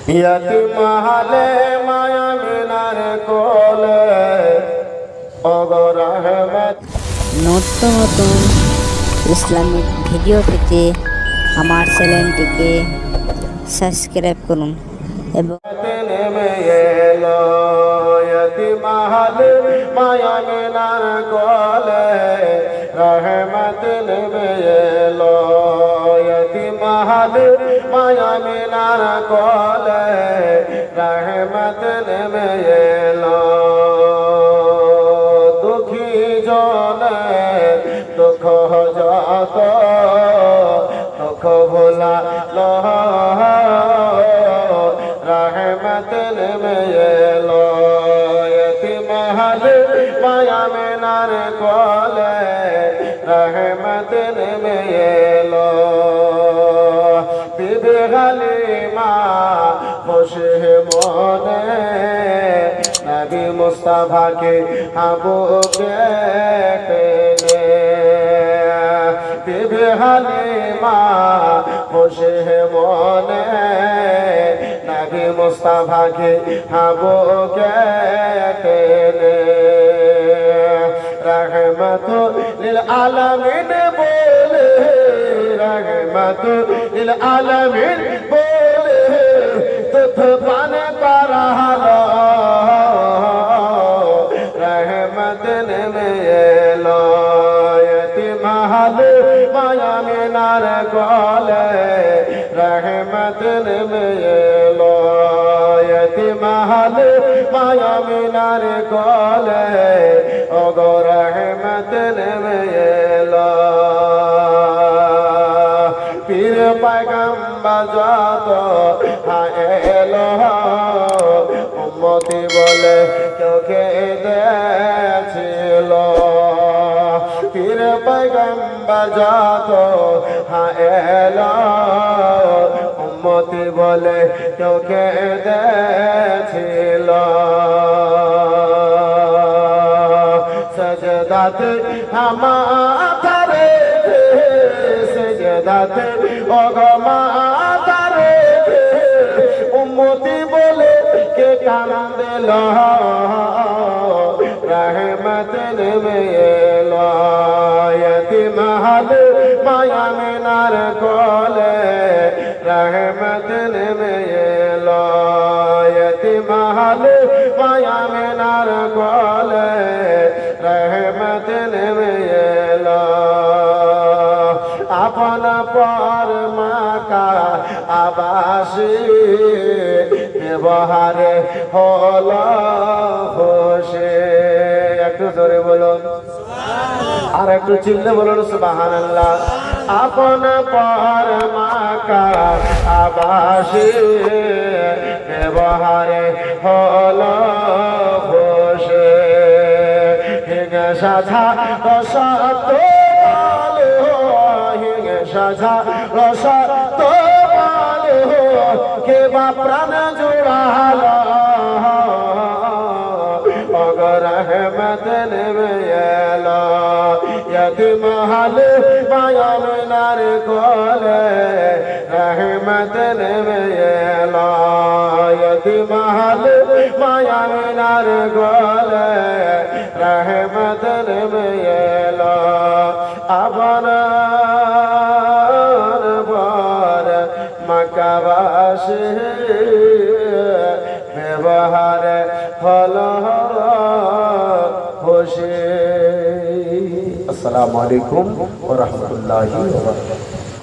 यतीम हाले माया मिनार कोले ओगो रहमत। নতুন নতুন ইসলামিক ভিডিও পেতে আমার চ্যানেলটিকে সাবস্ক্রাইব করুন এবং নেমে এলো यतीम हाले माया मिनार कोले रहमत नेमে এলো यतीम हाले माया मिनार कोले रहमत नेমে এলো दुखी जने दुख যত दुख भोला रहमत नेমে এলো यतीम हाले माया मिनार कोले रहमत नेমে এলো বিবি হালিমা খুশি মনে নবী মুস্তাফাকে হাবুকে পেলে বিবি হালিমা খুশি মনে নবী মুস্তাফাকে হাবুকে পেলে रहमतुल लिल आलमीन बोले रहमतुल लिल आलमीन बोले तुफ पान करा रहमत नेমে এলো यतीम हाले माया मिनार कोले रहमत नेমে এলো यतीम हाले माया मिनार कोले ओगो रहमत नेমে এলো पीर पैगम्बर যত এলো উম্মতি বলে কেউ কেঁদেছিল পীর पैगम्बर যত এলো উম্মতি বলে কেউ কেঁদেছিল सजदाते माथा রেখে सजदाते ওগো মাথা রেখে উম্মতি বলে কে কান্দেল रहमत নেমে এলো यतीम हाले माया मिनार कोले रहमत নেমে এলো यतीम हाले माया मिनार कोले रहमत নেমে এলো আপন পর মাকা আবাসী ব্যবহারে হলো খুশি একটু জোরে বলুন আর একটু চিল্লে বলুন সুবহানাল্লাহ আপন পর মাকা আবাসী ব্যবহারে হলো খুশি হিংসা ছাড়ো সত্য ভালো হিংসা ছাড়ো সত্য ভালো কে বা প্রাণ জোড়ালো ওগো रहमत নেমে এলো यतीम हाले माया मिनार कोले रहमत নেমে এলো यतीम हाले माया मिनार कोले रहमत নেমে এলো আপনার পর মক্কাবাসী ব্যবহারে হলো খুশি। আসসালামু আলাইকুম ওয়া রাহমাতুল্লাহি ওয়া বারাকাতুহু।